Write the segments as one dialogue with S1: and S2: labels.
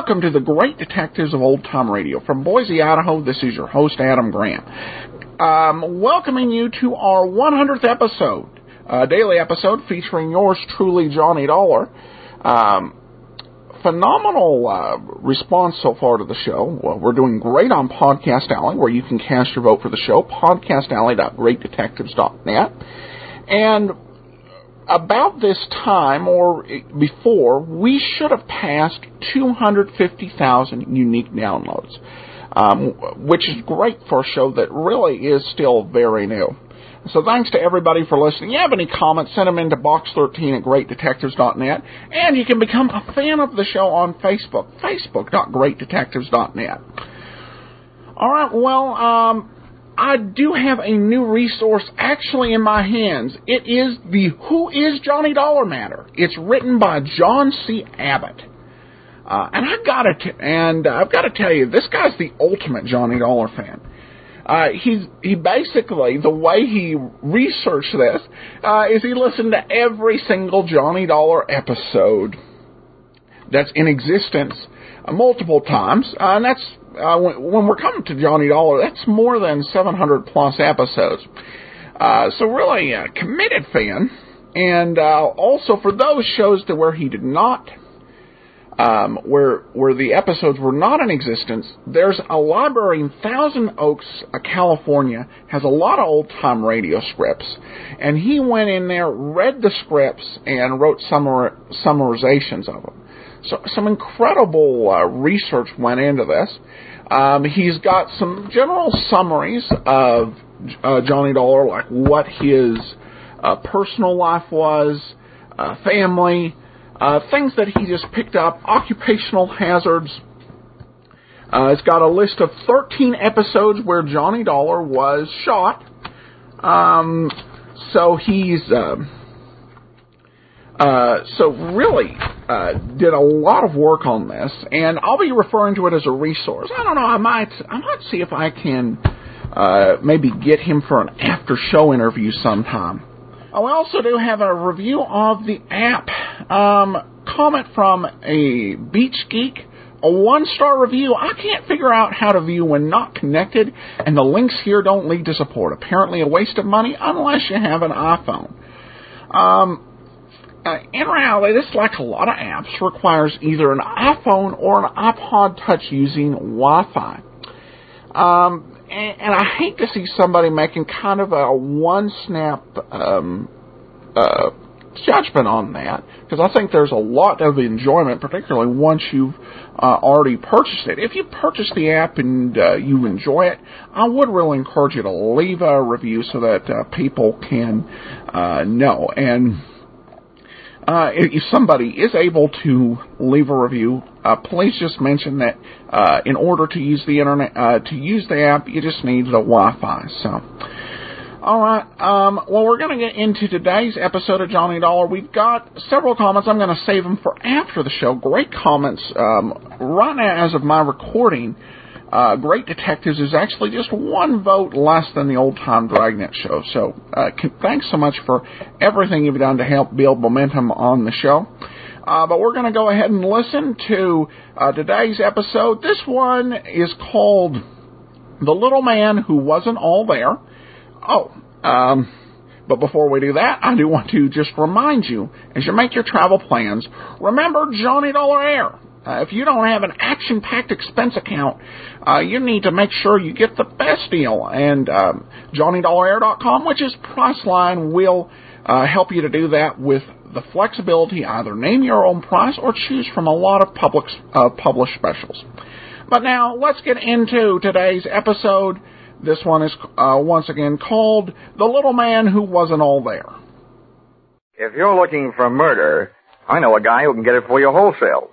S1: welcome to the Great Detectives of Old Time Radio. From Boise, Idaho, this is your host, Adam Graham. Welcoming you to our 100th episode, daily episode featuring yours truly, Johnny Dollar. Phenomenal response so far to the show. Well, we're doing great on Podcast Alley, where you can cast your vote for the show, podcastalley.greatdetectives.net. And about this time, or before, we should have passed 250,000 unique downloads, which is great for a show that really is still very new. So thanks to everybody for listening. If you have any comments, send them into box13@greatdetectives.net, and you can become a fan of the show on Facebook, facebook.greatdetectives.net. All right, well, I do have a new resource actually in my hands. It is the Who is Johnny Dollar matter. It's written by John C. Abbott. And I've got to tell you, this guy's the ultimate Johnny Dollar fan. He basically, the way he researched this, is he listened to every single Johnny Dollar episode that's in existence multiple times, and that's, when we're coming to Johnny Dollar, that's more than 700 plus episodes. So really a committed fan, and also for those shows to where he did not, where the episodes were not in existence, there's a library in Thousand Oaks, California, has a lot of old-time radio scripts, and he went in there, read the scripts, and wrote summarizations of them. So some incredible research went into this. He's got some general summaries of Johnny Dollar, like what his personal life was, family, things that he just picked up, occupational hazards. It's got a list of 13 episodes where Johnny Dollar was shot. So he's really did a lot of work on this, and I'll be referring to it as a resource. I don't know, I might see if I can maybe get him for an after-show interview sometime. We also do have a review of the app. Comment from a Beach Geek, a 1-star review. I can't figure out how to view when not connected, and the links here don't lead to support. Apparently a waste of money unless you have an iPhone. In reality, this, like a lot of apps, requires either an iPhone or an iPod Touch using Wi-Fi. And I hate to see somebody making kind of a one-snap judgment on that, because I think there's a lot of enjoyment, particularly once you've already purchased it. If you purchase the app and you enjoy it, I would really encourage you to leave a review so that people can know. And if somebody is able to leave a review, please just mention that in order to use the internet, to use the app, you just need the Wi-Fi. So, all right. Well, we're going to get into today's episode of Johnny Dollar. We've got several comments. I'm going to save them for after the show. Great comments. Right now, as of my recording, Great Detectives is actually just one vote less than the Old Time Dragnet show. So thanks so much for everything you've done to help build momentum on the show. But we're going to go ahead and listen to today's episode. This one is called The Little Man Who Wasn't All There. But before we do that, I do want to just remind you, as you make your travel plans, remember Johnny Dollar Air. If you don't have an action-packed expense account, you need to make sure you get the best deal. And JohnnyDollarAir.com, which is Priceline, will help you to do that with the flexibility. Either name your own price or choose from a lot of published specials. But now, let's get into today's episode. This one is, once again, called The Little Man Who Wasn't All There.
S2: If you're looking for murder, I know a guy who can get it for you wholesale.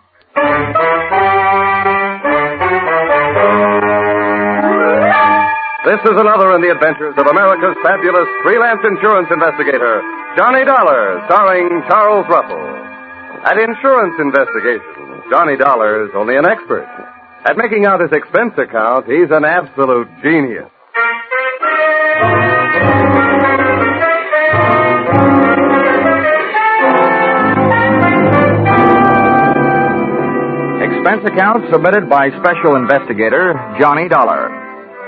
S2: This is another in the adventures of America's fabulous freelance insurance investigator, Johnny Dollar, starring Charles Russell. At insurance investigations, Johnny Dollar is only an expert. At making out his expense account, he's an absolute genius.
S3: Expense account submitted by Special Investigator Johnny Dollar.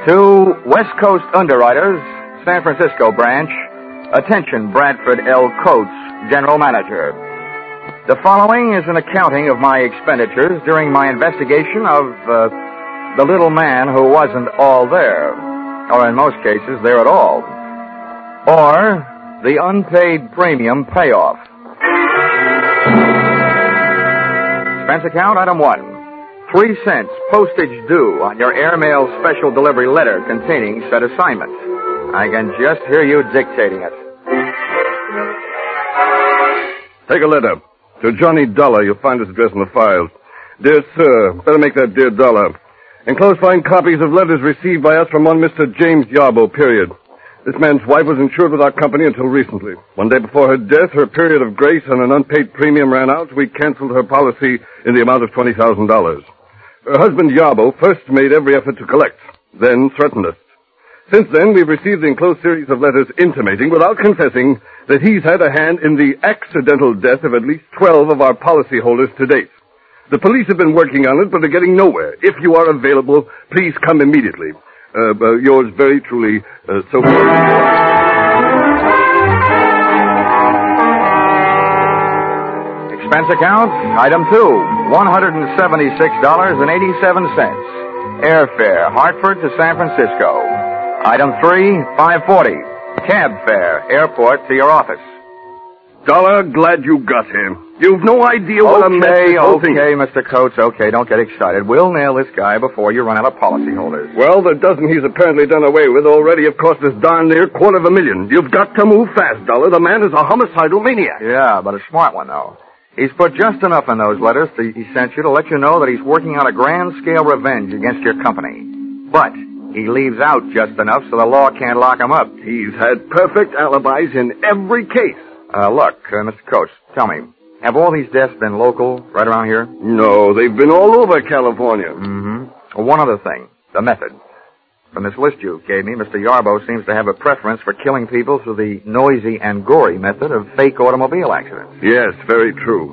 S3: To West Coast Underwriters, San Francisco Branch. Attention, Bradford L. Coates, General Manager. The following is an accounting of my expenditures during my investigation of the little man who wasn't all there, or in most cases, there at all, or the unpaid premium payoff. Expense account, item 1. 3 cents postage due on your airmail special delivery letter containing said assignment. I can just hear you dictating it.
S2: Take a letter. To Johnny Dollar, you'll find his address in the files. Dear Sir, better make that Dear Dollar. Enclosed find copies of letters received by us from one Mr. James Yarbo, period. This man's wife was insured with our company until recently. One day before her death, her period of grace and an unpaid premium ran out. We canceled her policy in the amount of $20,000. Her husband, Yarbo, first made every effort to collect, then threatened us. Since then, we've received the enclosed series of letters intimating, without confessing, that he's had a hand in the accidental death of at least 12 of our policyholders to date. The police have been working on it, but are getting nowhere. If you are available, please come immediately. Yours very truly, Sophie.
S3: Expense account, item 2, $176.87. Airfare, Hartford to San Francisco. Item 3, $5.40. Cab fare, airport to your office.
S2: Dollar, glad you got him. You've no idea what a mess this whole thing is.
S3: Okay, Mr. Coates, okay, don't get excited. We'll nail this guy before you run out of policyholders.
S2: Well, the dozen he's apparently done away with already have cost us darn near $250,000. You've got to move fast, Dollar. The man is a homicidal maniac.
S3: Yeah, but a smart one, though. He's put just enough in those letters he sent you to let you know that he's working on a grand-scale revenge against your company. But he leaves out just enough so the law can't lock him up.
S2: He's had perfect alibis in every case.
S3: Look, Mr. Coates, tell me, have all these deaths been local, right around here?
S2: No, they've been all over California.
S3: Mm-hmm. Well, one other thing, the method. From this list you gave me, Mr. Yarbo seems to have a preference for killing people through the noisy and gory method of fake automobile accidents.
S2: Yes, very true.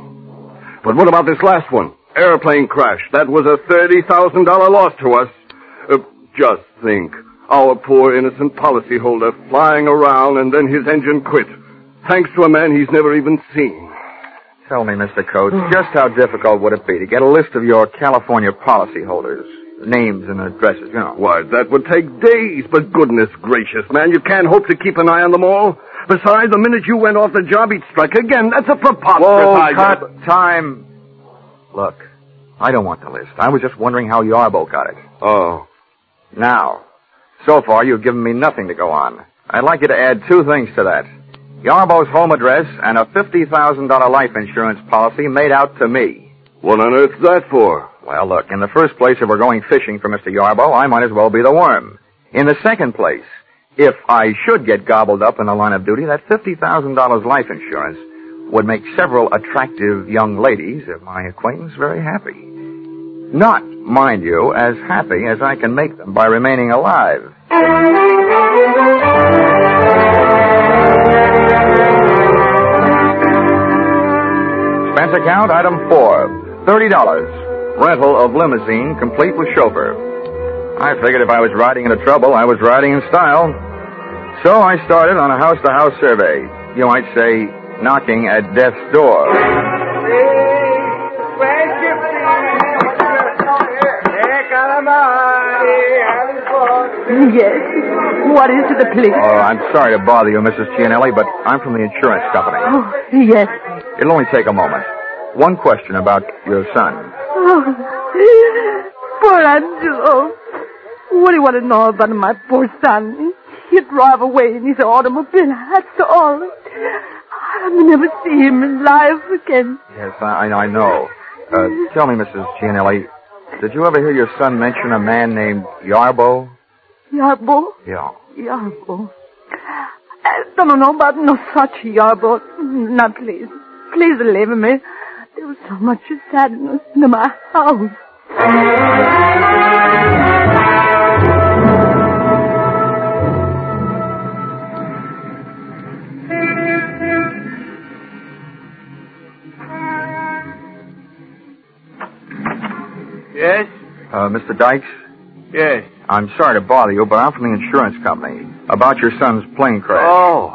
S2: But what about this last one? Airplane crash. That was a $30,000 loss to us. Just think. Our poor innocent policyholder flying around and then his engine quit. Thanks to a man he's never even seen.
S3: Tell me, Mr. Coates, just how difficult would it be to get a list of your California policyholders? Names and addresses, you know.
S2: Why, that would take days, but goodness gracious, man, you can't hope to keep an eye on them all. Besides, the minute you went off the job, he'd strike again. That's a preposterous idea.
S3: Cut time. Look, I don't want the list. I was just wondering how Yarbo got it.
S2: Oh.
S3: Now, so far you've given me nothing to go on. I'd like you to add 2 things to that. Yarbo's home address and a $50,000 life insurance policy made out to me.
S2: What on earth's that for?
S3: Well, look, in the first place, if we're going fishing for Mr. Yarbo, I might as well be the worm. In the second place, if I should get gobbled up in the line of duty, that $50,000 life insurance would make several attractive young ladies of my acquaintance very happy. Not, mind you, as happy as I can make them by remaining alive. Expense account, item 4, $30. Rental of limousine, complete with chauffeur. I figured if I was riding into trouble, I was riding in style. So I started on a house-to-house survey. You might say, knocking at death's door.
S4: Yes. What is it, please?
S3: Oh, I'm sorry to bother you, Mrs. Gianelli, but I'm from the insurance company.
S4: Oh, yes.
S3: It'll only take a moment. One question about your son.
S4: Oh, poor Angelo. What do you want to know about my poor son? He drive away in his automobile, that's all. I'll never see him in life again.
S3: Yes, I know. Tell me, Mrs. Gianelli, did you ever hear your son mention a man named Yarbo?
S4: Yarbo?
S3: Yeah.
S4: Yarbo. I don't know about no such Yarbo. Now, please. Please leave me. There was so much sadness in my house.
S3: Mr. Dykes?
S5: Yes.
S3: I'm sorry to bother you, but I'm from the insurance company. About your son's plane crash.
S5: Oh.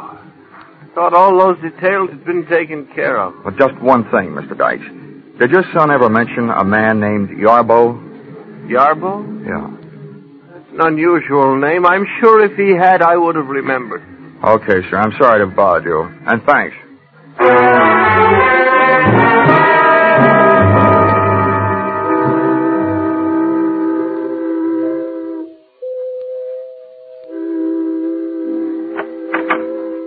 S5: I thought all those details had been taken care of.
S3: Well, just one thing, Mr. Dykes. Did your son ever mention a man named Yarbo?
S5: Yarbo?
S3: Yeah.
S5: That's an unusual name. I'm sure if he had, I would have remembered.
S3: Okay, sir. I'm sorry to bother you. And thanks.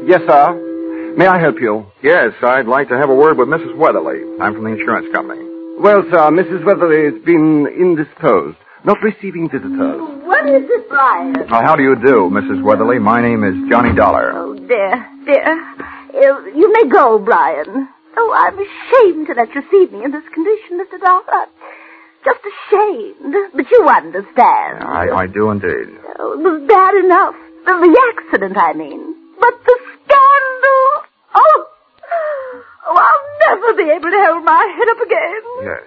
S2: Yes, sir. May I help you?
S3: Yes, I'd like to have a word with Mrs. Weatherly. I'm from the insurance company.
S2: Well, sir, Mrs. Weatherly has been indisposed, not receiving visitors.
S4: What is it, Brian?
S3: How do you do, Mrs. Weatherly? My name is Johnny Dollar.
S4: Oh, dear. You may go, Brian. Oh, I'm ashamed to let you see me in this condition, Mr. Dollar. Just ashamed. But you understand.
S3: I do indeed.
S4: Oh, it was bad enough. The accident, I mean. But the scandal! Oh, I'll never be able to hold my head up again.
S3: Yes.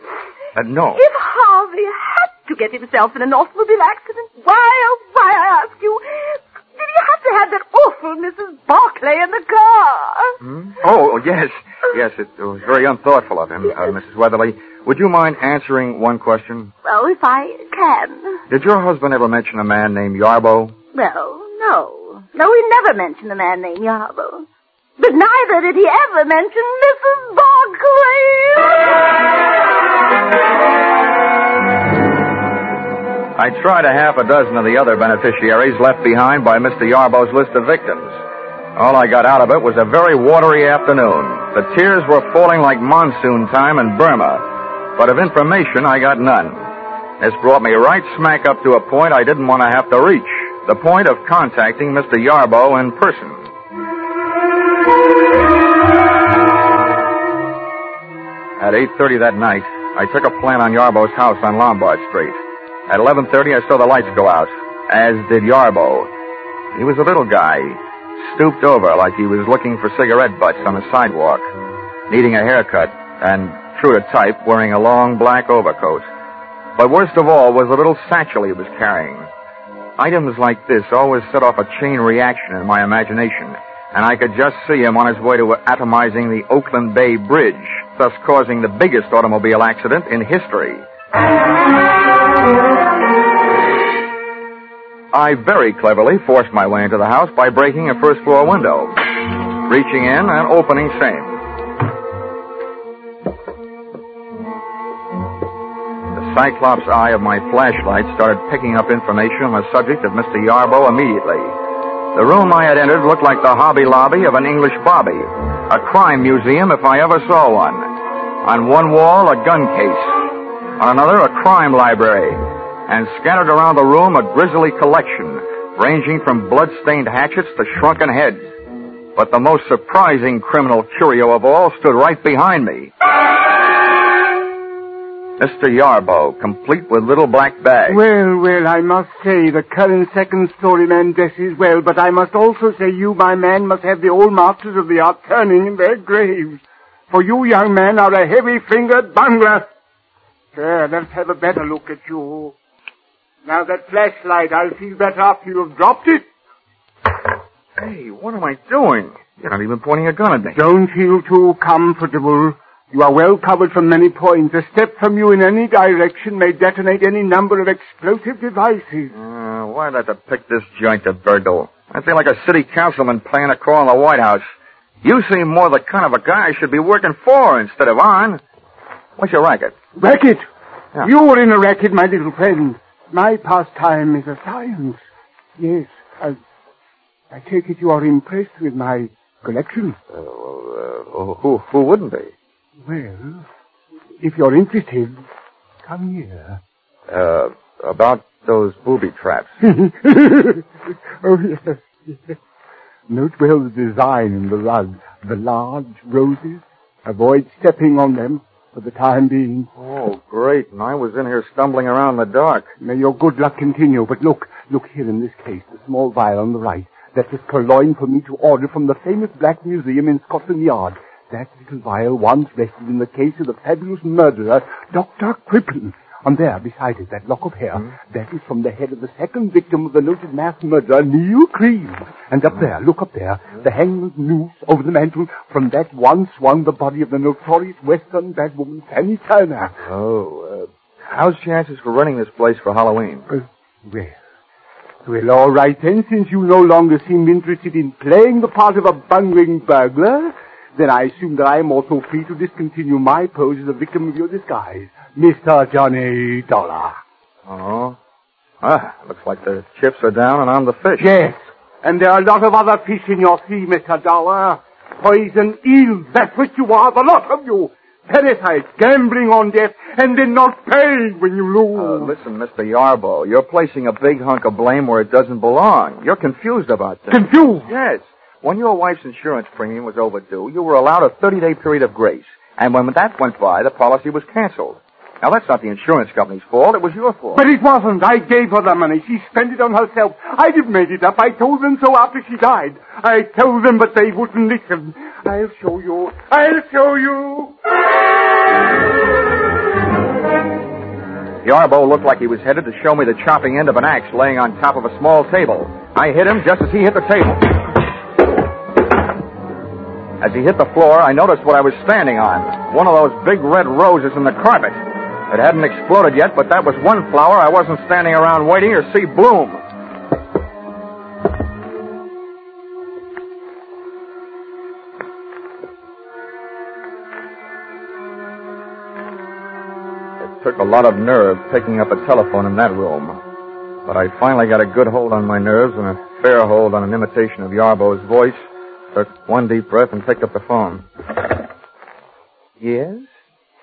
S3: No.
S4: If Harvey had to get himself in an automobile accident, why, I ask you, did he have to have that awful Mrs. Barclay in the car?
S3: Oh, yes. Yes, it was very unthoughtful of him, Mrs. Weatherly. Would you mind answering one question?
S4: Well, if I can.
S3: Did your husband ever mention a man named Yarbo?
S4: Well, no. No, he never mentioned a man named Yarbo. But neither did he ever mention Mrs. Barclay.
S3: I tried a half a dozen of the other beneficiaries left behind by Mr. Yarbo's list of victims. All I got out of it was a very watery afternoon. The tears were falling like monsoon time in Burma, but of information I got none. This brought me right smack up to a point I didn't want to have to reach, the point of contacting Mr. Yarbo in person. At 8:30 that night, I took a plan on Yarbo's house on Lombard Street. At 11:30, I saw the lights go out, as did Yarbo. He was a little guy, stooped over like he was looking for cigarette butts on the sidewalk, needing a haircut, and, true to type, wearing a long black overcoat. But worst of all was the little satchel he was carrying. Items like this always set off a chain reaction in my imagination, and I could just see him on his way to atomizing the Oakland Bay Bridge, thus causing the biggest automobile accident in history. I very cleverly forced my way into the house by breaking a first-floor window, reaching in and opening same. The cyclops eye of my flashlight started picking up information on the subject of Mr. Yarbo immediately. The room I had entered looked like the Hobby Lobby of an English bobby, a crime museum if I ever saw one. On one wall, a gun case. On another, a crime library. And scattered around the room, a grisly collection, ranging from blood-stained hatchets to shrunken heads. But the most surprising criminal curio of all stood right behind me. Mr. Yarbo, complete with little black bag.
S6: Well, I must say the current second-story man dresses well, but I must also say you, my man, must have the old masters of the art turning in their graves. For you, young man, are a heavy-fingered bungler. There, let's have a better look at you. Now that flashlight, I'll feel better after you've dropped it.
S3: Hey, what am I doing? You're not even pointing a gun at me.
S6: Don't feel too comfortable. You are well covered from many points. A step from you in any direction may detonate any number of explosive devices.
S3: Why'd I have to pick this joint to burgle? I feel like a city councilman playing a call in the White House. You seem more the kind of a guy I should be working for instead of on. What's your racket?
S6: Racket?
S3: Yeah.
S6: You're in a racket, my little friend. My pastime is a science. Yes, I take it you are impressed with my collection.
S3: Who wouldn't be?
S6: Well, if you're interested, come here.
S3: About those booby traps.
S6: Oh, yes. Note well the design in the rug. The large roses. Avoid stepping on them for the time being.
S3: Oh, great. And I was in here stumbling around in the dark.
S6: May your good luck continue. But look here in this case, the small vial on the right. That is purloined for me to order from the famous Black Museum in Scotland Yard. That little vial once rested in the case of the fabulous murderer, Dr. Crippen. And there, beside it, that lock of hair, that is from the head of the second victim of the noted mass murderer, Neil Cream. And up there, look up there, the hangman's noose over the mantel. From that one swung the body of the notorious Western bad woman, Fanny Turner.
S3: Oh, how's chances for running this place for Halloween?
S6: Well, all right then, since you no longer seem interested in playing the part of a bungling burglar, then I assume that I am also free to discontinue my pose as a victim of your disguise, Mr. Johnny Dollar.
S3: Oh? Looks like the chips are down and I'm the fish.
S6: Yes, and there are a lot of other fish in your sea, Mr. Dollar. Poison eels, that's what you are, the lot of you. Parasites, gambling on death, and then not paying when you lose.
S3: Listen, Mr. Yarbo, you're placing a big hunk of blame where it doesn't belong. You're confused about things.
S6: Confused?
S3: Yes. When your wife's insurance premium was overdue, you were allowed a 30-day period of grace. And when that went by, the policy was canceled. Now, that's not the insurance company's fault. It was your fault.
S6: But it wasn't. I gave her the money. She spent it on herself. I didn't make it up. I told them so after she died. I told them, but they wouldn't listen. I'll show you. I'll show you.
S3: Yarbo looked like he was headed to show me the chopping end of an axe laying on top of a small table. I hit him just as he hit the table. As he hit the floor, I noticed what I was standing on. One of those big red roses in the carpet. It hadn't exploded yet, but that was one flower I wasn't standing around waiting to see bloom. It took a lot of nerve picking up a telephone in that room. But I finally got a good hold on my nerves and a fair hold on an imitation of Yarbo's voice. Took one deep breath and picked up the phone. Yes?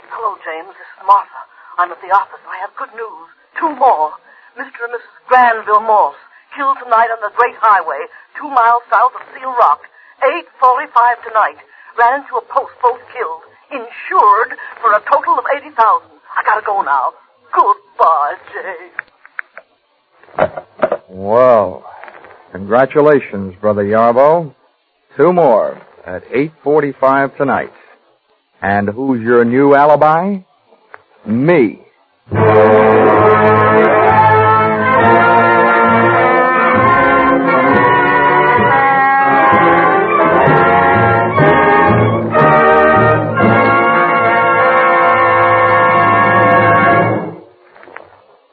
S7: Hello, James. This is Martha. I'm at the office. I have good news. 2 more. Mr. and Mrs. Granville Morse, killed tonight on the Great Highway, 2 miles south of Seal Rock. 8:45 tonight. Ran into a post, both killed. Insured for a total of $80,000. I gotta go now. Goodbye, James.
S3: Well, congratulations, Brother Yarbo. 2 more at 8:45 tonight. And who's your new alibi? Me.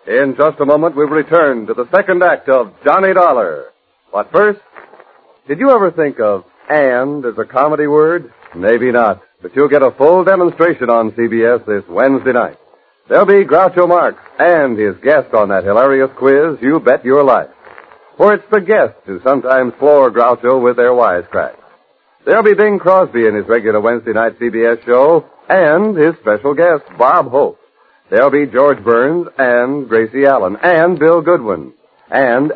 S2: In just a moment, we'll return to the second act of Johnny Dollar. But first, did you ever think of "and" as a comedy word? Maybe not, but you'll get a full demonstration on CBS this Wednesday night. There'll be Groucho Marx and his guest on that hilarious quiz, You Bet Your Life. For it's the guests who sometimes floor Groucho with their wisecracks. There'll be Bing Crosby in his regular Wednesday night CBS show, and his special guest, Bob Hope. There'll be George Burns and Gracie Allen and Bill Goodwin. And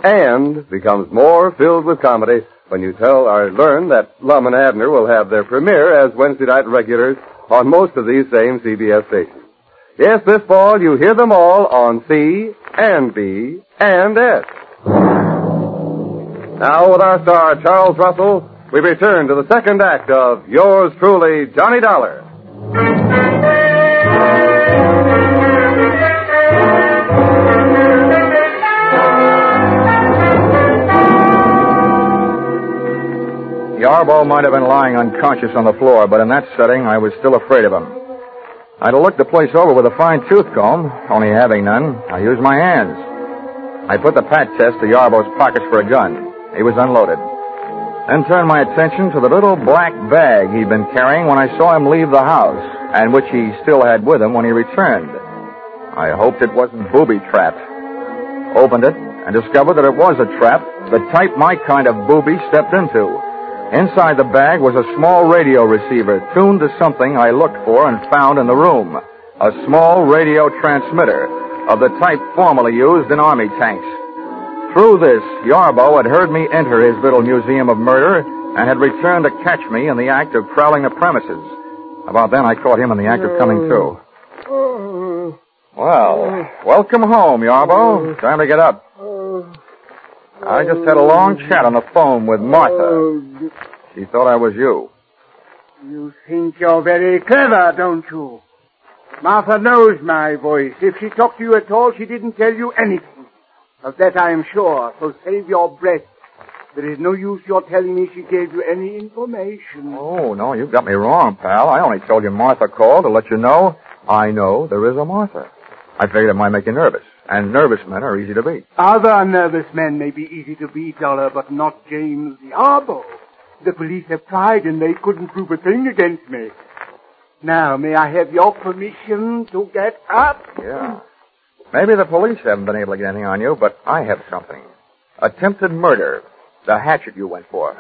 S2: becomes more filled with comedy when you tell or learn that Lum and Abner will have their premiere as Wednesday night regulars on most of these same CBS stations. Yes, this fall you hear them all on C and B and S. Now with our star Charles Russell, we return to the second act of Yours Truly, Johnny Dollar.
S3: Yarbo might have been lying unconscious on the floor, but in that setting, I was still afraid of him. I'd have looked the place over with a fine-tooth comb, only having none. I used my hands. I put the pat test to Yarbo's pockets for a gun. He was unloaded. Then turned my attention to the little black bag he'd been carrying when I saw him leave the house, and which he still had with him when he returned. I hoped it wasn't booby-trapped. Opened it and discovered that it was a trap, the type my kind of booby stepped into. Inside the bag was a small radio receiver tuned to something I looked for and found in the room. A small radio transmitter of the type formerly used in army tanks. Through this, Yarbo had heard me enter his little museum of murder and had returned to catch me in the act of prowling the premises. About then, I caught him in the act of coming to. Well, welcome home, Yarbo. Time to get up. I just had a long chat on the phone with Martha. She thought I was you.
S6: You think you're very clever, don't you? Martha knows my voice. If she talked to you at all, she didn't tell you anything. Of that I am sure, so save your breath. There is no use your telling me she gave you any information.
S3: Oh, no, you got me wrong, pal. I only told you Martha called to let you know I know there is a Martha. I figured it might make you nervous, and nervous men are easy to beat.
S6: Other nervous men may be easy to beat, Dollar, but not James Yarbo. The police have tried, and they couldn't prove a thing against me. Now, may I have your permission to get up?
S3: Yeah. Maybe the police haven't been able to get anything on you, but I have something. Attempted murder. The hatchet you went for.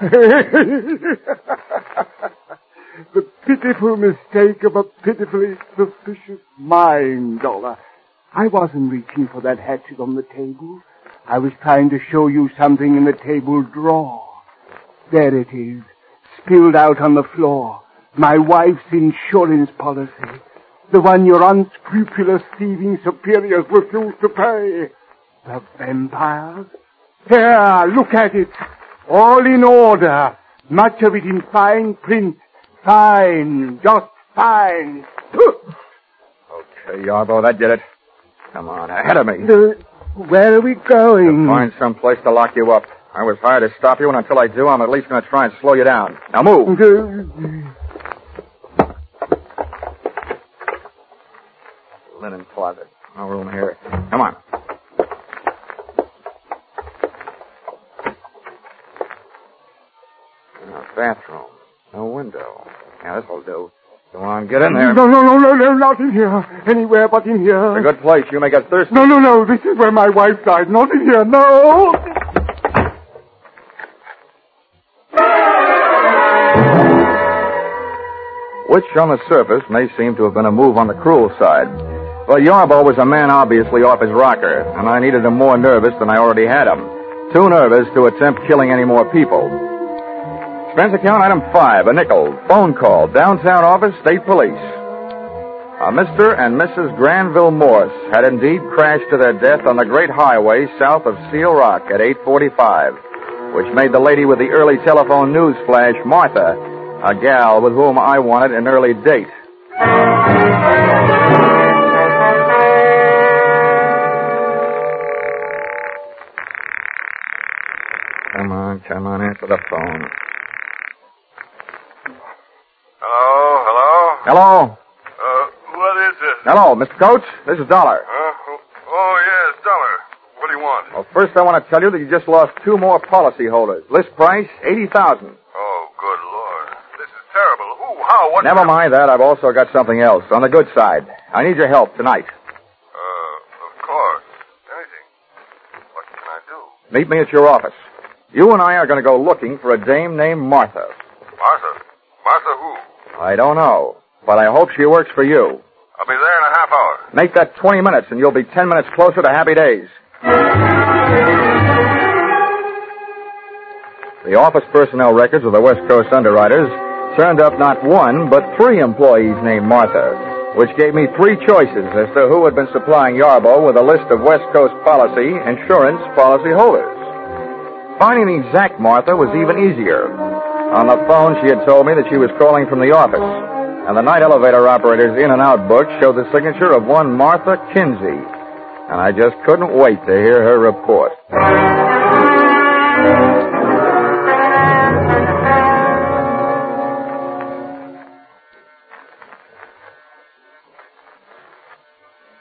S6: The pitiful mistake of a pitifully suspicious mind, Dollar. I wasn't reaching for that hatchet on the table. I was trying to show you something in the table drawer. There it is, spilled out on the floor. My wife's insurance policy. The one your unscrupulous thieving superiors refused to pay. The vampires? Here, look at it. All in order. Much of it in fine print. Fine. Just fine.
S3: Okay, Yarbo, that did it. Come on, ahead of me.
S6: Where are we going?
S3: To find some place to lock you up. I was hired to stop you, and until I do, I'm at least going to try and slow you down. Now move. Linen closet. No room here. Come on. Bathroom. No window. Yeah, this'll do. Come on, get in there.
S6: No, not in here. Anywhere but in here.
S3: It's a good place. You may get thirsty.
S6: No. This is where my wife died. Not in here. No.
S3: Which, on the surface, may seem to have been a move on the cruel side. But Yarbo was a man obviously off his rocker, and I needed him more nervous than I already had him. Too nervous to attempt killing any more people. Expense account item 5, a nickel. Phone call, downtown office, state police. Mr. and Mrs. Granville Morse had indeed crashed to their death on the great highway south of Seal Rock at 8:45, which made the lady with the early telephone news flash Martha, a gal with whom I wanted an early date. Come on, answer the phone. Hello?
S8: What is it?
S3: Hello, Mr. Coates. This is Dollar.
S8: Oh, yes, Dollar. What do you want?
S3: Well, first I want to tell you that you just lost 2 more policy holders. List price, $80,000.
S8: Oh, good Lord. This is terrible. Who? How? What?
S3: Never mind that. I've also got something else. On the good side. I need your help tonight.
S8: Of course. Anything. What can I do?
S3: Meet me at your office. You and I are going to go looking for a dame named Martha.
S8: Martha? Martha who?
S3: I don't know, but I hope she works for you.
S8: I'll be there in a half hour.
S3: Make that 20 minutes, and you'll be 10 minutes closer to happy days. The office personnel records of the West Coast underwriters turned up not 1, but 3 employees named Martha, which gave me 3 choices as to who had been supplying Yarbo with a list of West Coast insurance policy holders. Finding the exact Martha was even easier. On the phone, she had told me that she was calling from the office, and the night elevator operator's in and out book showed the signature of one Martha Kinsey, and I just couldn't wait to hear her report.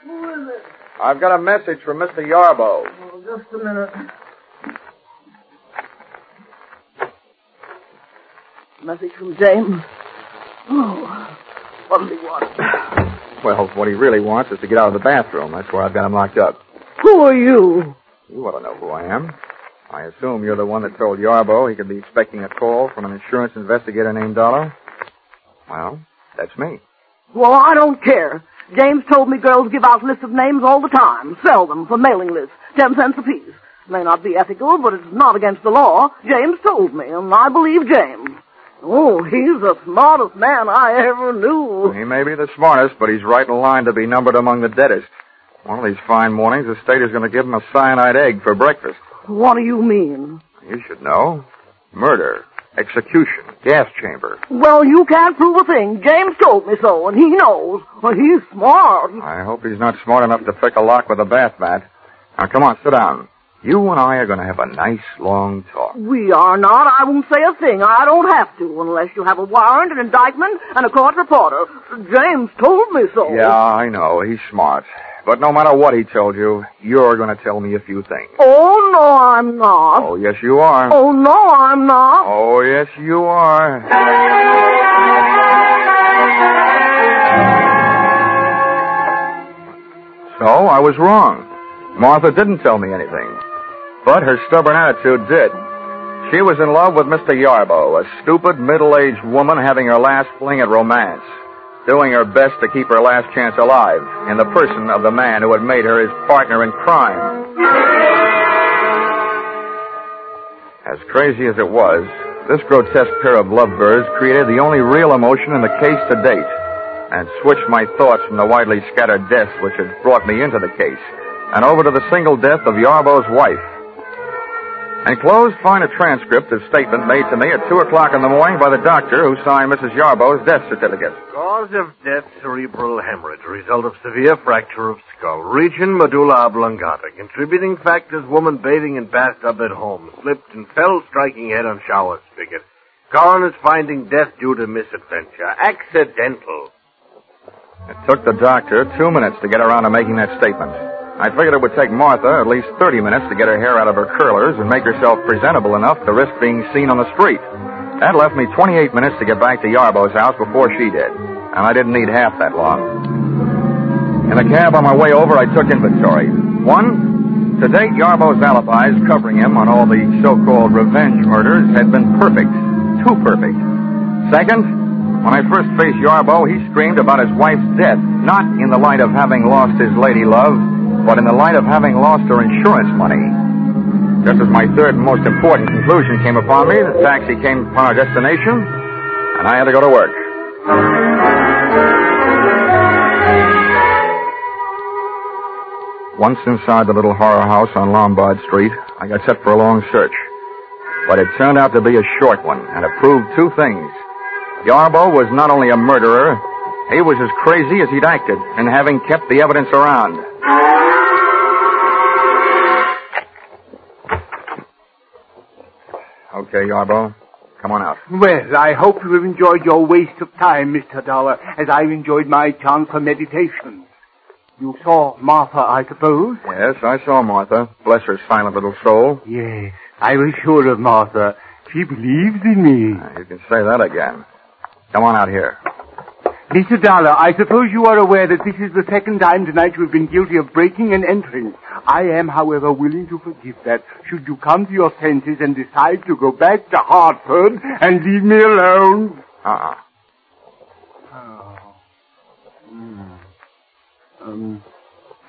S7: Who is it?
S3: I've got a message from Mr. Yarbo.
S7: Oh, just a minute. Message from James. Oh, what does he want?
S3: Well, what he really wants is to get out of the bathroom. That's where I've got him locked up.
S7: Who are you?
S3: You ought to know who I am. I assume you're the one that told Yarbo he could be expecting a call from an insurance investigator named Dollar. Well, that's me.
S7: Well, I don't care. James told me girls give out lists of names all the time. Sell them for mailing lists. 10 cents apiece. May not be ethical, but it's not against the law. James told me, and I believe James. Oh, he's the smartest man I ever knew.
S3: He may be the smartest, but he's right in line to be numbered among the deadest. One of these fine mornings, the state is going to give him a cyanide egg for breakfast.
S7: What do you mean?
S3: You should know. Murder. Execution. Gas chamber.
S7: Well, you can't prove a thing. James told me so, and he knows. Well, he's smart.
S3: I hope he's not smart enough to pick a lock with a bath mat. Now, come on, sit down. You and I are going to have a nice, long talk.
S7: We are not. I won't say a thing. I don't have to, unless you have a warrant, an indictment, and a court reporter. James told me so.
S3: Yeah, I know. He's smart. But no matter what he told you, you're going to tell me a few things.
S7: Oh, no, I'm not.
S3: Oh, yes, you are.
S7: Oh, no, I'm not.
S3: Oh, yes, you are. So, I was wrong. Martha didn't tell me anything. But her stubborn attitude did. She was in love with Mr. Yarbo, a stupid, middle-aged woman having her last fling at romance, doing her best to keep her last chance alive in the person of the man who had made her his partner in crime. As crazy as it was, this grotesque pair of lovebirds created the only real emotion in the case to date, and switched my thoughts from the widely scattered deaths which had brought me into the case, and over to the single death of Yarbo's wife. Enclosed, find a transcript of statement made to me at 2 o'clock in the morning by the doctor who signed Mrs. Yarbo's death certificate.
S5: Cause of death, cerebral hemorrhage. Result of severe fracture of skull. Region, medulla oblongata. Contributing factors, woman bathing in bathtub at home. Slipped and fell, striking head on shower spigot. Coroner's finding death due to misadventure. Accidental.
S3: It took the doctor 2 minutes to get around to making that statement. I figured it would take Martha at least 30 minutes to get her hair out of her curlers and make herself presentable enough to risk being seen on the street. That left me 28 minutes to get back to Yarbo's house before she did, and I didn't need half that long. In the cab on my way over, I took inventory. 1, to date, Yarbo's alibis covering him on all the so-called revenge murders had been perfect. Too perfect. 2nd, when I first faced Yarbo, he screamed about his wife's death, not in the light of having lost his lady love, but in the light of having lost her insurance money. Just as my third and most important conclusion came upon me, the taxi came upon our destination, and I had to go to work. Once inside the little horror house on Lombard Street, I got set for a long search. But it turned out to be a short one, and it proved 2 things. Yarbo was not only a murderer, he was as crazy as he'd acted in having kept the evidence around. Okay, Yarbo, come on out.
S6: Well, I hope you have enjoyed your waste of time, Mr. Dollar, as I've enjoyed my chance for meditation. You saw Martha, I suppose?
S3: Yes, I saw Martha. Bless her silent little soul.
S6: Yes, I was sure of Martha. She believes in me.
S3: You can say that again. Come on out here.
S6: Mr. Dollar, I suppose you are aware that this is the 2nd time tonight you have been guilty of breaking and entering. I am, however, willing to forgive that, should you come to your senses and decide to go back to Hartford and leave me alone.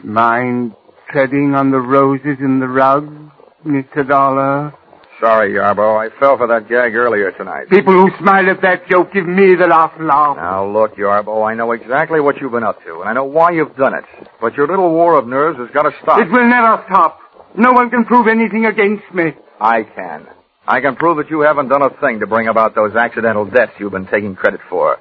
S6: Mind treading on the roses in the rug, Mr. Dollar?
S3: Sorry, Yarbo. I fell for that gag earlier tonight.
S6: People who smile at that joke give me the last laugh.
S3: Now, look, Yarbo, I know exactly what you've been up to, and I know why you've done it. But your little war of nerves has got to stop.
S6: It will never stop. No one can prove anything against me.
S3: I can. I can prove that you haven't done a thing to bring about those accidental deaths you've been taking credit for.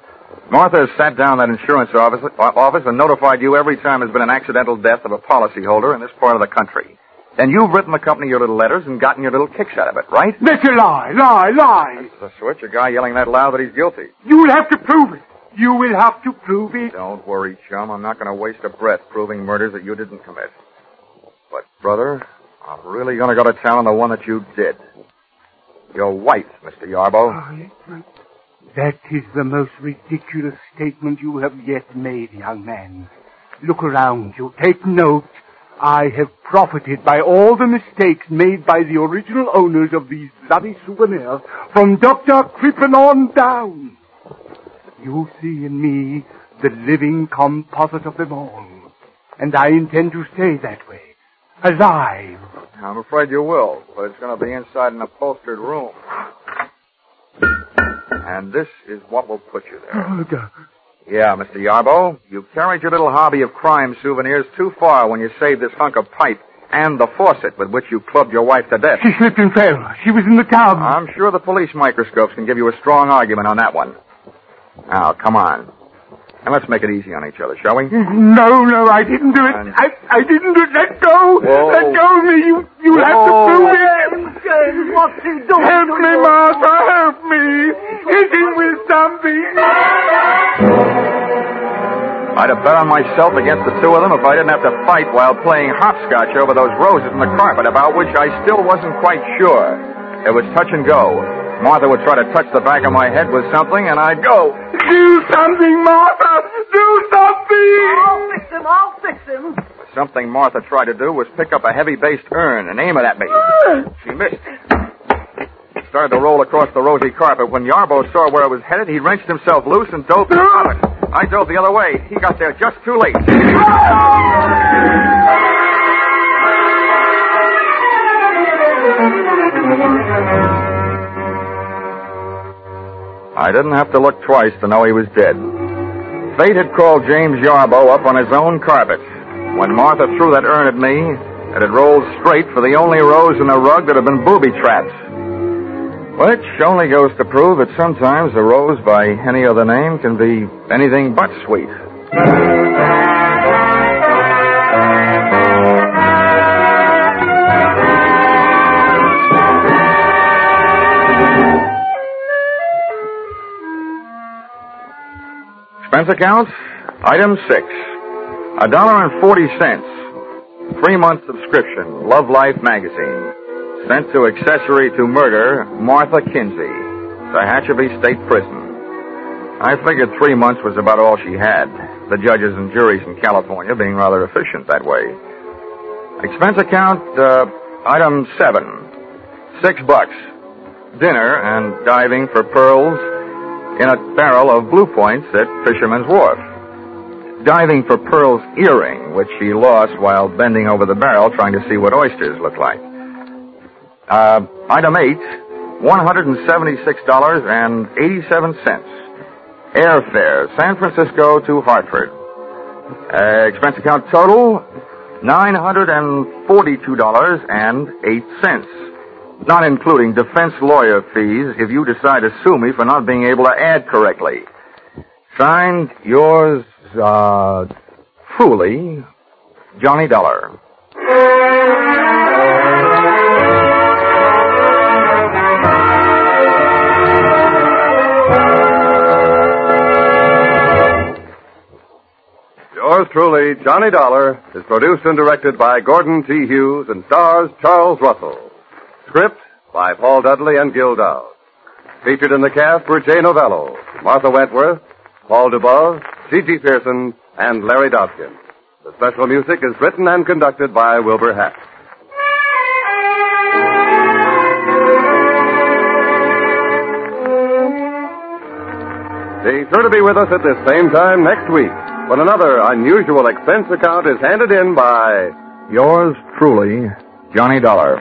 S3: Martha has sat down that insurance office and notified you every time there's been an accidental death of a policyholder in this part of the country. Then you've written the company your little letters and gotten your little kicks out of it, right?
S6: That's a lie, lie.
S3: That's the switch, a guy yelling that loud that he's guilty.
S6: You will have to prove it. You will have to prove it.
S3: Don't worry, chum. I'm not going to waste a breath proving murders that you didn't commit. But, brother, I'm really going to go to town on the one that you did. Your wife, Mr. Yarbo.
S6: Oh, that is the most ridiculous statement you have yet made, young man. Look around you. Take note. I have profited by all the mistakes made by the original owners of these bloody souvenirs, from Dr. Crippen on down. You see in me the living composite of them all, and I intend to stay that way, alive.
S3: I'm afraid you will, but it's going to be inside an upholstered room. And this is what will put you there.
S6: Oh, God.
S3: Yeah, Mr. Yarbo, you carried your little hobby of crime souvenirs too far when you saved this hunk of pipe and the faucet with which you clubbed your wife to death.
S6: She slipped and fell. She was in the tub.
S3: I'm sure the police microscopes can give you a strong argument on that one. Now, come on. And let's make it easy on each other, shall we?
S6: No, I didn't do it. I didn't do it. Let go.
S3: Whoa.
S6: Let go of me. You have to prove it.
S4: James, what's he doing?
S6: Help me, Martha. Help me. Hit him with something.
S3: I'd have bet on myself against the two of them if I didn't have to fight while playing hopscotch over those roses in the carpet, about which I still wasn't quite sure. It was touch and go. Martha would try to touch the back of my head with something, and I'd go.
S6: Do something, Martha. Do something.
S4: I'll fix him.
S3: Something Martha tried to do was pick up a heavy-based urn and aim it at me. She missed. It started to roll across the rosy carpet. When Yarbo saw where it was headed, he wrenched himself loose and dove to it. I dove the other way. He got there just too late. I didn't have to look twice to know he was dead. Fate had called James Yarbo up on his own carpet. When Martha threw that urn at me, it had rolled straight for the only rose in the rug that had been booby-trapped. Which only goes to prove that sometimes a rose by any other name can be anything but sweet. Expense account, item 6, $1.40, 3-month subscription, Love Life magazine, sent to accessory to murder, Martha Kinsey, Tehachapi State Prison. I figured 3 months was about all she had, the judges and juries in California being rather efficient that way. Expense account, item 7, $6, dinner and diving for pearls in a barrel of Blue Points at Fisherman's Wharf. Diving for Pearl's earring, which she lost while bending over the barrel trying to see what oysters look like. Item 8, $176.87. Airfare, San Francisco to Hartford. Expense account total, $942.08. Not including defense lawyer fees if you decide to sue me for not being able to add correctly. Signed, yours, truly, Johnny Dollar.
S2: Yours truly, Johnny Dollar, is produced and directed by Gordon T. Hughes and stars Charles Russell. Script by Paul Dudley and Gil Dowd. Featured in the cast were Jay Novello, Martha Wentworth, Paul DuBois, C.G. Pearson, and Larry Dodkin. The special music is written and conducted by Wilbur Hatch. Be sure to be with us at this same time next week when another unusual expense account is handed in by
S3: Yours truly, Johnny Dollar.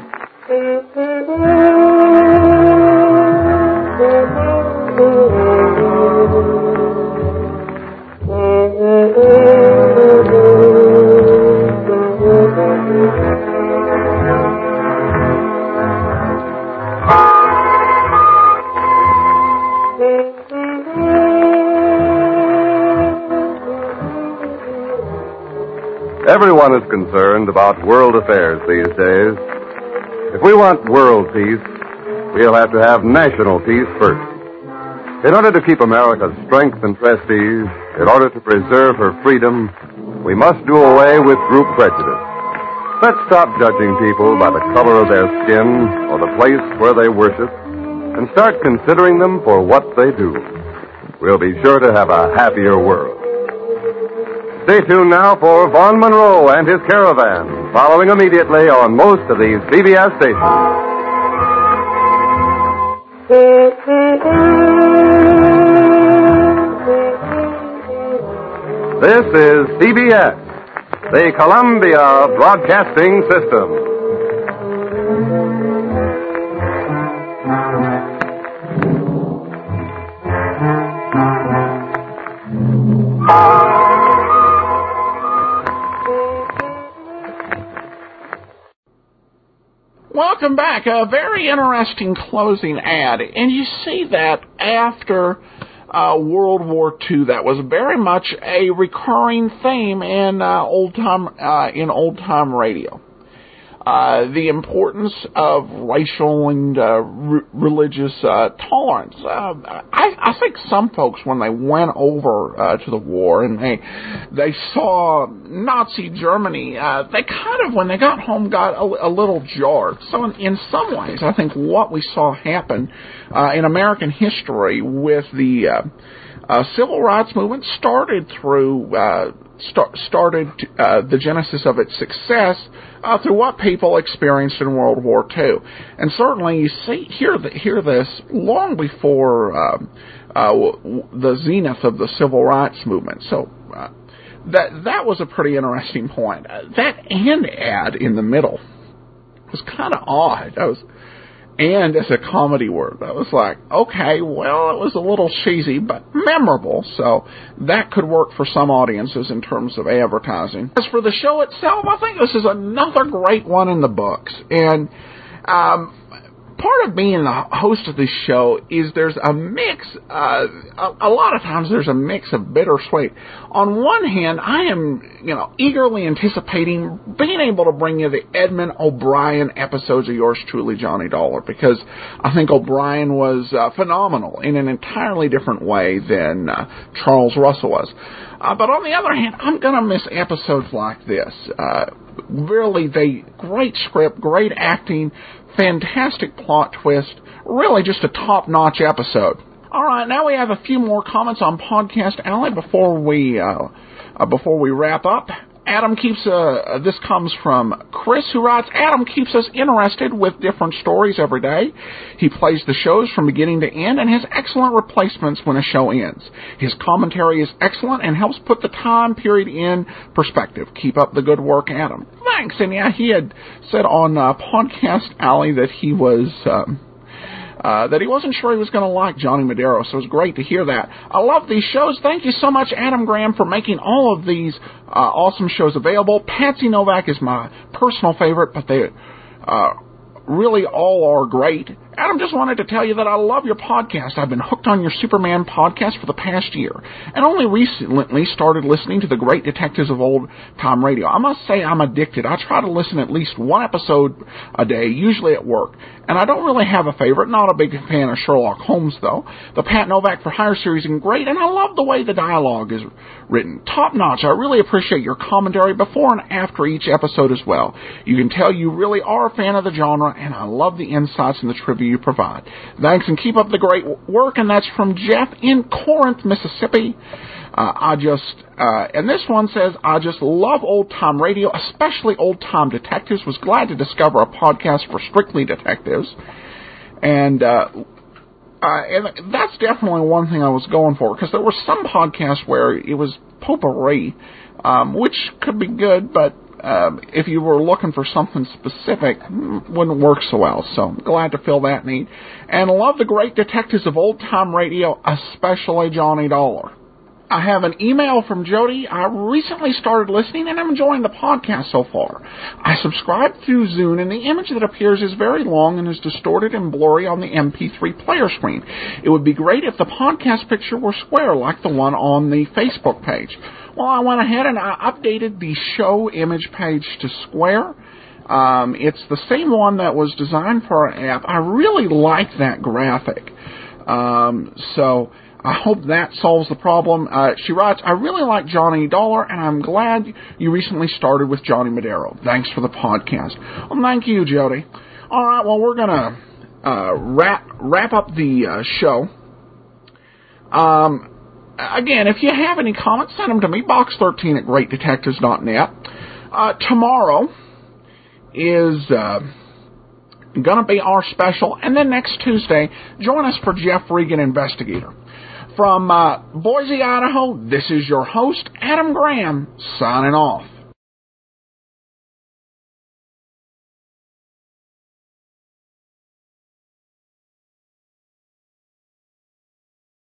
S2: Everyone is concerned about world affairs these days. If we want world peace, we'll have to have national peace first. In order to keep America's strength and prestige, in order to preserve her freedom, we must do away with group prejudice. Let's stop judging people by the color of their skin or the place where they worship, and start considering them for what they do. We'll be sure to have a happier world. Stay tuned now for Vaughn Monroe and his caravan, following immediately on most of these CBS stations. This is CBS, the Columbia Broadcasting System.
S1: Welcome back. A very interesting closing ad. And you see that after World War II, that was very much a recurring theme in old time radio. The importance of racial and religious tolerance. I think some folks, when they went over to the war and they saw Nazi Germany, they kind of, when they got home, got a little jarred. So in some ways, I think what we saw happen in American history with the civil rights movement started through the genesis of its success through what people experienced in World War II, and certainly you hear this long before the zenith of the civil rights movement. So that was a pretty interesting point. That "and" ad in the middle was kind of odd. And as a comedy word, I was like, okay, well, it was a little cheesy, but memorable, so that could work for some audiences in terms of advertising. As for the show itself, I think this is another great one in the books, and part of being the host of this show is there's a mix, a lot of times there's a mix of bittersweet. On one hand, I am, eagerly anticipating being able to bring you the Edmund O'Brien episodes of yours truly, Johnny Dollar, because I think O'Brien was phenomenal in an entirely different way than Charles Russell was. But on the other hand, I'm going to miss episodes like this. Really, great script, great acting, fantastic plot twist, really just a top-notch episode. All right, now we have a few more comments on Podcast Alley before we wrap up. Adam keeps, this comes from Chris, who writes, Adam keeps us interested with different stories every day. He plays the shows from beginning to end and has excellent replacements when a show ends. His commentary is excellent and helps put the time period in perspective. Keep up the good work, Adam. Thanks. And yeah, he had said on Podcast Alley that he was... that he wasn't sure he was going to like Johnny Madero, so it was great to hear that. I love these shows. Thank you so much, Adam Graham, for making all of these awesome shows available. Patsy Novak is my personal favorite, but they really all are great. Adam, just wanted to tell you that I love your podcast. I've been hooked on your Superman podcast for the past year, and only recently started listening to the Great Detectives of Old Time Radio. I must say I'm addicted. I try to listen at least one episode a day, usually at work, and I don't really have a favorite. Not a big fan of Sherlock Holmes, though. The Pat Novak for Hire series is great, and I love the way the dialogue is written. Top notch. I really appreciate your commentary before and after each episode as well. You can tell you really are a fan of the genre, and I love the insights and the trivia you provide. Thanks, and keep up the great work. And that's from Jeff in Corinth, Mississippi. And this one says, I just love old-time radio, especially old-time detectives. Was glad to discover a podcast for strictly detectives. And that's definitely one thing I was going for, because there were some podcasts where it was potpourri, which could be good, but if you were looking for something specific, wouldn't work so well. So glad to fill that need. And love the Great Detectives of Old Time Radio, especially Johnny Dollar. I have an email from Jody. I recently started listening and I'm enjoying the podcast so far. I subscribed through Zune, and the image that appears is very long and is distorted and blurry on the MP3 player screen. It would be great if the podcast picture were square like the one on the Facebook page. Well, I went ahead and I updated the show image page to square. It's the same one that was designed for our app. I really like that graphic. So I hope that solves the problem. She writes, I really like Johnny Dollar, and I'm glad you recently started with Johnny Madero. Thanks for the podcast. Well, thank you, Jody. All right, well, we're going to wrap up the show. Again, if you have any comments, send them to me, box13@greatdetectives.net. Tomorrow is going to be our special, and then next Tuesday, join us for Jeff Regan Investigator. From Boise, Idaho, this is your host, Adam Graham, signing off.